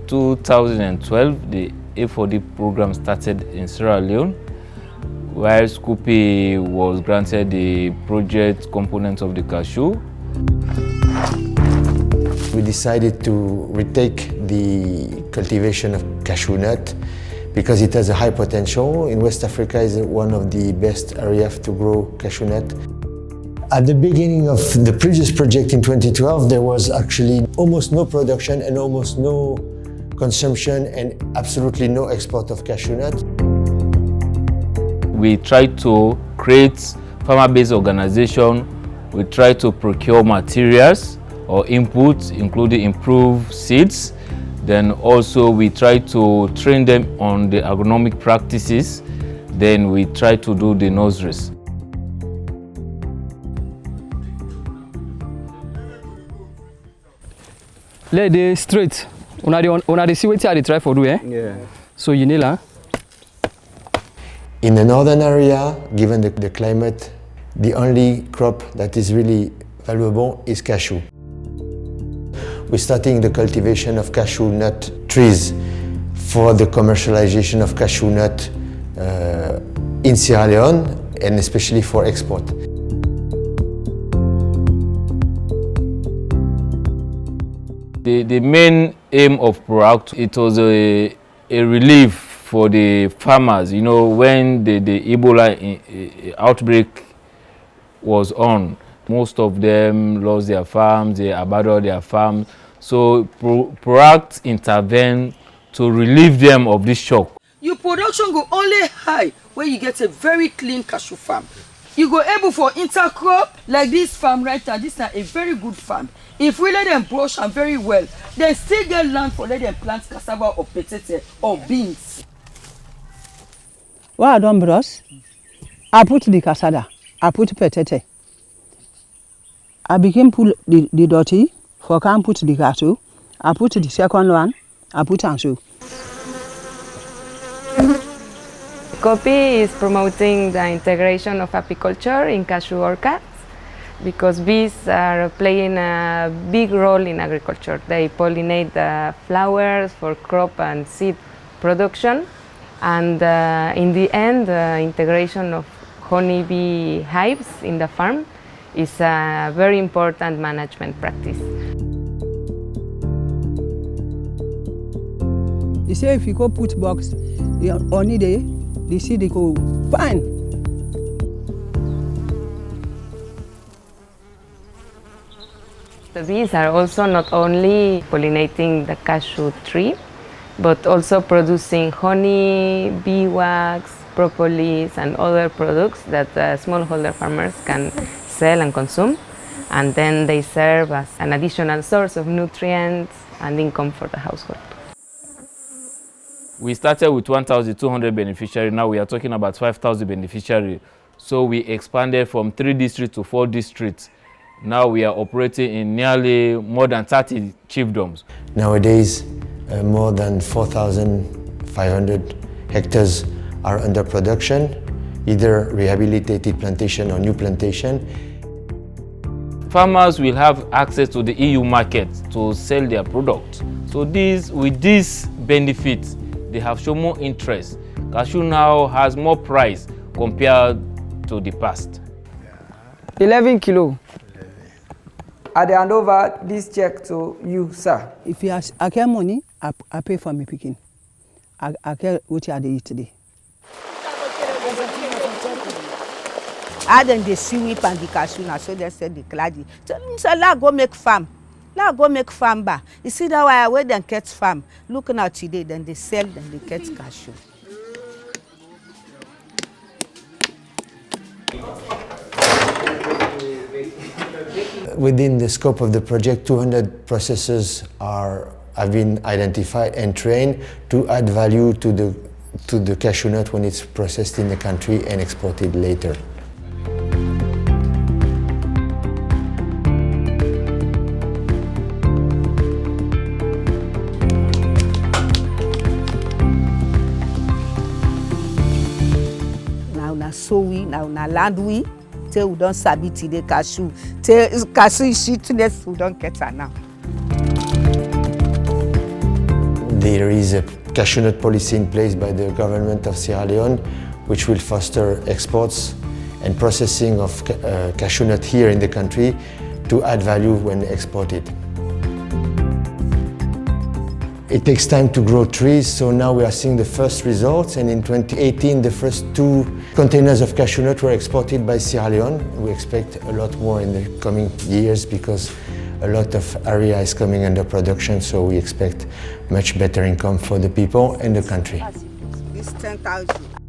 2012, the A4D program started in Sierra Leone, where COOPI was granted the project component of the cashew. We decided to retake the cultivation of cashew nut because it has a high potential. In West Africa is one of the best areas to grow cashew nut. At the beginning of the previous project in 2012, there was actually almost no production and almost no consumption and absolutely no export of cashew nut. We tried to create farmer-based organization. We tried to procure materials or inputs, including improved seeds. Then also we try to train them on the agronomic practices. Then we try to do the nurseries. Let the straight. Una dey see wetin I dey try for do, eh? Yeah. So you nail, huh? In the northern area, given the climate, the only crop that is really valuable is cashew. We're starting the cultivation of cashew nut trees for the commercialization of cashew nut in Sierra Leone and especially for export. The main aim of ProAct, it was a relief for the farmers. You know, when the Ebola outbreak was on, most of them lost their farms, they abandoned their farms. So ProAct intervened to relieve them of this shock. Your production go only high where you get a very clean cashew farm. You go able for intercrop like this farm right now. This is a very good farm. If we let them brush and very well, they still get land for let them plant cassava or potato or beans. What I done brush, I put the cassava, I put potato. I begin pull the dirty, for can put the cashew, I put the second one, I put cashew. COOPI is promoting the integration of apiculture in cashew orchards because bees are playing a big role in agriculture. They pollinate the flowers for crop and seed production, and in the end, the integration of honeybee hives in the farm is a very important management practice. You say if you go put box only day, the seed go fine. The bees are also not only pollinating the cashew tree, but also producing honey, bee wax, propolis, and other products that smallholder farmers can sell and consume, and then they serve as an additional source of nutrients and income for the household. We started with 1,200 beneficiaries. Now we are talking about 5,000 beneficiaries. So we expanded from 3 districts to 4 districts. Now we are operating in nearly more than 30 chiefdoms. Nowadays, more than 4,500 hectares are under production, either rehabilitated plantation or new plantation. Farmers will have access to the EU market to sell their products. So with this benefit, they have shown more interest. Cashew now has more price compared to the past. 11 kilo. I hand over this check to you, sir. If you ask, I get money, I pay for me picking. I get what I eat today. I then the seaweed and the cashew now, so they said the claddy. So la go make farm. La go make farm ba. You see that why I wait and catch farm. Looking out today, then they sell, then they catch cashew. Within the scope of the project, 200 processors have been identified and trained to add value to the cashew nut when it's processed in the country and exported later. Now na so we, now na land we. Till we don't sabi today cashew. Till cashew is sweetness, we don't get her now. The There is a cashew nut policy in place by the Government of Sierra Leone, which will foster exports and processing of cashew nut here in the country to add value when exported. It takes time to grow trees, so now we are seeing the first results, and in 2018 the first 2 containers of cashew nut were exported by Sierra Leone. We expect a lot more in the coming years because a lot of area is coming under production, so we expect much better income for the people and the country. It's 10,000.